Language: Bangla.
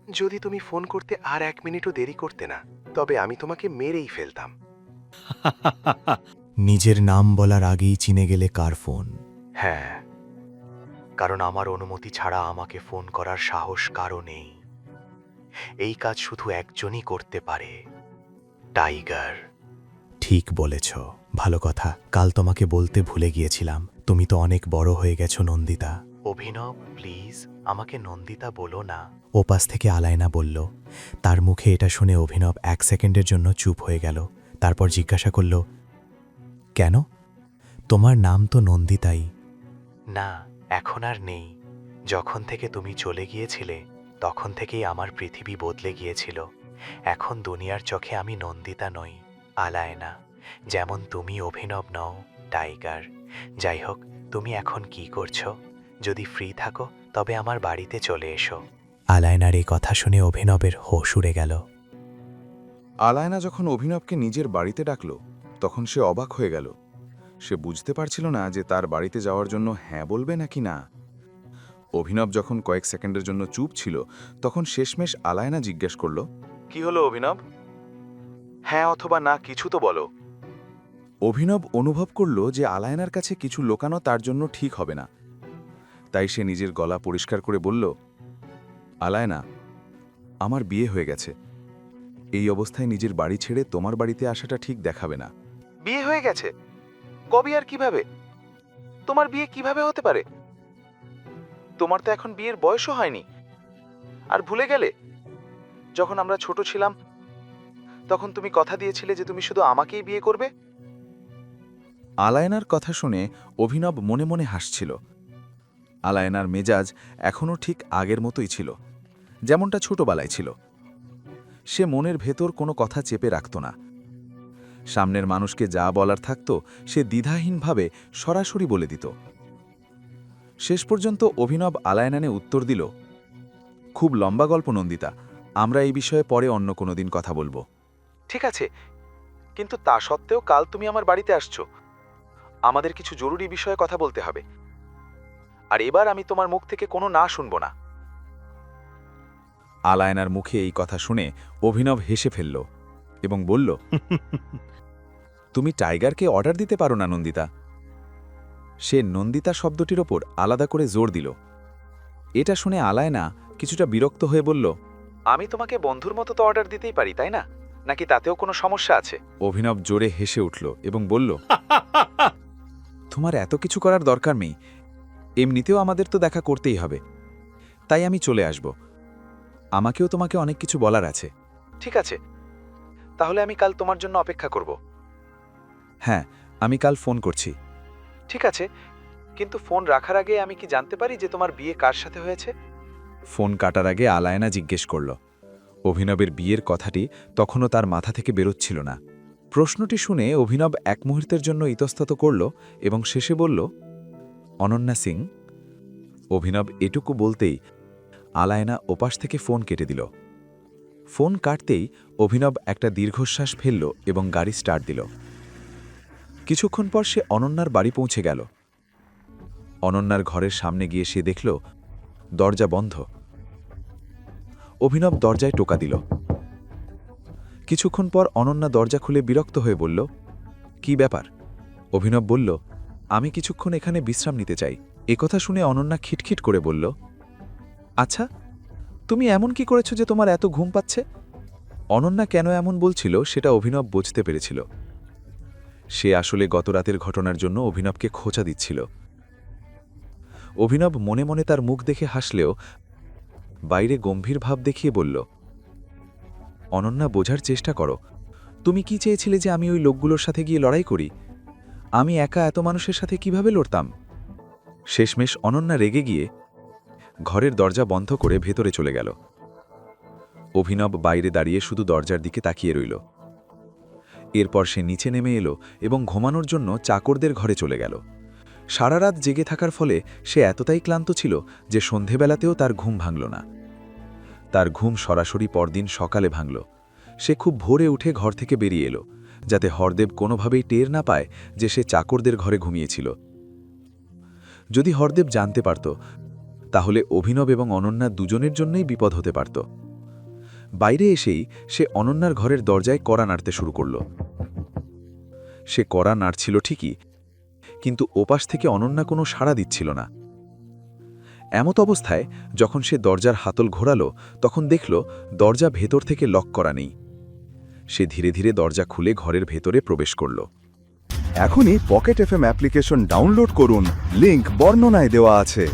যদি তুমি ফোন করতে আর 1 মিনিটও দেরি করতে না, তবে আমি তোমাকে মেরেই ফেলতাম। নিজের নাম বলার আগেই চিনে গেলে কার ফোন? হ্যাঁ, কারণ আমার অনুমতি ছাড়া আমাকে ফোন করার সাহস কারও নেই। এই কাজ শুধু একজনই করতে পারে, টাইগার। ঠিক বলেছ, ভালো কথা। কাল তোমাকে বলতে ভুলে গিয়েছিলাম, তুমি তো অনেক বড় হয়ে গেছো নন্দিতা। অভিনব, প্লিজ আমাকে নন্দিতা বলো না। ওপাশ থেকে আলায়না বলল। তার মুখে এটা শুনে অভিনব 1 সেকেন্ডের জন্য চুপ হয়ে গেল। তারপর জিজ্ঞাসা করল, কেন? তোমার নাম তো নন্দিতাই। না, এখন আর নেই। যখন থেকে তুমি চলে গিয়েছিলে, তখন থেকেই আমার পৃথিবী বদলে গিয়েছিল। এখন দুনিয়ার চোখে আমি নন্দিতা নই, আলায়না। যেমন তুমি অভিনব নও, টাইগার। যাই হোক, তুমি এখন কি করছো? যদি ফ্রি থাকো তবে আমার বাড়িতে চলে এসো। আলায়নার এই কথা শুনে অভিনবের হোশ উড়ে গেল। আলায়না যখন অভিনবকে নিজের বাড়িতে ডাকল, তখন সে অবাক হয়ে গেল। সে বুঝতে পারছিল না যে তার বাড়িতে যাওয়ার জন্য হ্যাঁ বলবে নাকি না। অভিনব যখন কয়েক সেকেন্ডের জন্য চুপ ছিল, তখন শেষমেশ আলায়না জিজ্ঞেস করল, কি হলো অভিনব? হ্যাঁ অথবা না কিছু তো বলো। অভিনব অনুভব করল যে আলায়নার কাছে কিছু লোকানো তার জন্য ঠিক হবে না। তাই সে নিজের গলা পরিষ্কার করে বলল, আলায়না, আমার বিয়ে হয়ে গেছে। এই অবস্থায় নিজের বাড়ি ছেড়ে তোমার বাড়িতে আসাটা ঠিক দেখাবে না। বিয়ে হয়ে গেছে? কবে আর কিভাবে? তোমার বিয়ে কিভাবে হতে পারে? তোমার তো এখন বিয়ের বয়সও হয়নি। আর ভুলে গেলে, যখন আমরা ছোট ছিলাম, তখন তুমি কথা দিয়েছিলে যে তুমি শুধু আমাকেই বিয়ে করবে। আলায়নার কথা শুনে অভিনব মনে মনে হাসছিল। আলায়নার মেজাজ এখনও ঠিক আগের মতোই ছিল, যেমনটা ছোটবেলায় ছিল। সে মনের ভেতর কোনো কথা চেপে রাখত না। সামনের মানুষকে যা বলার থাকত, সে দ্বিধাহীনভাবে সরাসরি বলে দিত। শেষ পর্যন্ত অভিনব আলায়নানে উত্তর দিল, খুব লম্বা গল্প নন্দিতা, আমরা এই বিষয়ে পরে অন্য কোনো দিন কথা বলবো। ঠিক আছে, কিন্তু তা সত্ত্বেও কাল তুমি আমার বাড়িতে আসছো। আমাদের কিছু জরুরি বিষয়ে কথা বলতে হবে। আর এবার আমি তোমার মুখ থেকে কোনো না শুনব না। আলায়নার মুখে এই কথা শুনে অভিনব হেসে ফেলল এবং বলল, তুমি টাইগারকে অর্ডার দিতে পারো না নন্দিতা। সে নন্দিতা শব্দটির ওপর আলাদা করে জোর দিল। এটা শুনে আলায়না কিছুটা বিরক্ত হয়ে বলল, আমি তোমাকে বন্ধুর মতো তো অর্ডার দিতেই পারি, তাই না? নাকি তাতেও কোনো সমস্যা আছে? অভিনব জোরে হেসে উঠল এবং বলল, তোমার এত কিছু করার দরকার নেই। এমনিতেও আমাদের তো দেখা করতেই হবে, তাই আমি চলে আসব। আমাকেও তোমাকে অনেক কিছু বলার আছে। ঠিক আছে, তাহলে আমি কাল তোমার জন্য অপেক্ষা করব। হ্যাঁ, আমি কাল ফোন করছি। ঠিক আছে, কিন্তু ফোন রাখার আগে আমি কি জানতে পারি যে তোমার বিয়ে কার সাথে হয়েছে? ফোন কাটার আগে আলায়না জিজ্ঞেস করল। অভিনবের বিয়ের কথাটি তখনও তার মাথা থেকে বেরোচ্ছিল না। প্রশ্নটি শুনে অভিনব এক মুহূর্তের জন্য ইতস্তত করল এবং শেষে বলল, অনন্যা সিং। অভিনব এটুকু বলতেই আলায়না ওপাশ থেকে ফোন কেটে দিল। ফোন কাটতেই অভিনব একটা দীর্ঘশ্বাস ফেলল এবং গাড়ি স্টার্ট দিল। কিছুক্ষণ পর সে অনন্যার বাড়ি পৌঁছে গেল। অনন্যার ঘরের সামনে গিয়ে সে দেখল দরজা বন্ধ। অভিনব দরজায় টোকা দিল। কিছুক্ষণ পর অনন্যা দরজা খুলে বিরক্ত হয়ে বলল, কি ব্যাপার? অভিনব বলল, আমি কিছুক্ষণ এখানে বিশ্রাম নিতে চাই। একথা শুনে অনন্যা খিটখিট করে বলল, আচ্ছা, তুমি এমন কি করেছো যে তোমার এত ঘুম পাচ্ছে? অনন্যা কেন এমন বলছিল সেটা অভিনব বুঝতে পেরেছিল। সে আসলে গতরাতের ঘটনার জন্য অভিনবকে খোঁচা দিচ্ছিল। অভিনব মনে মনে তার মুখ দেখে হাসলেও বাইরে গম্ভীর ভাব দেখিয়ে বলল, অনন্যা, বোঝার চেষ্টা করো। তুমি কি চেয়েছিলে যে আমি ওই লোকগুলোর সাথে গিয়ে লড়াই করি? আমি একা এত মানুষের সাথে কিভাবে লড়তাম? শেষমেশ অনন্যা রেগে গিয়ে ঘরের দরজা বন্ধ করে ভেতরে চলে গেল। অভিনব বাইরে দাঁড়িয়ে শুধু দরজার দিকে তাকিয়ে রইল। এরপর সে নিচে নেমে এলো এবং ঘুমানোর জন্য চাকরদের ঘরে চলে গেল। সারা রাত জেগে থাকার ফলে সে এতটাই ক্লান্ত ছিল যে সন্ধেবেলাতেও তার ঘুম ভাঙল না। তার ঘুম সরাসরি পরদিন সকালে ভাঙল। সে খুব ভোরে উঠে ঘর থেকে বেরিয়ে এলো, যাতে হরদেব কোনোভাবেই টের না পায় যে সে চাকরদের ঘরে ঘুমিয়েছিল। যদি হরদেব জানতে পারত, তাহলে অভিনব এবং অনন্যা দুজনের জন্যই বিপদ হতে পারত। বাইরে এসেই সে অনন্যার ঘরের দরজায় কড়া নাড়তে শুরু করল। সে কড়া নাড়ছিল ঠিকই, কিন্তু ওপাশ থেকে অনন্যা কোনো সাড়া দিচ্ছিল না। এমত অবস্থায় যখন সে দরজার হাতল ঘোরালো, তখন দেখল দরজা ভেতর থেকে লক করা নেই। সে ধীরে ধীরে দরজা খুলে ঘরের ভেতরে প্রবেশ করল। এখনই পকেট এফএম অ্যাপ্লিকেশন ডাউনলোড করুন, লিংক বর্ণনায় দেওয়া আছে।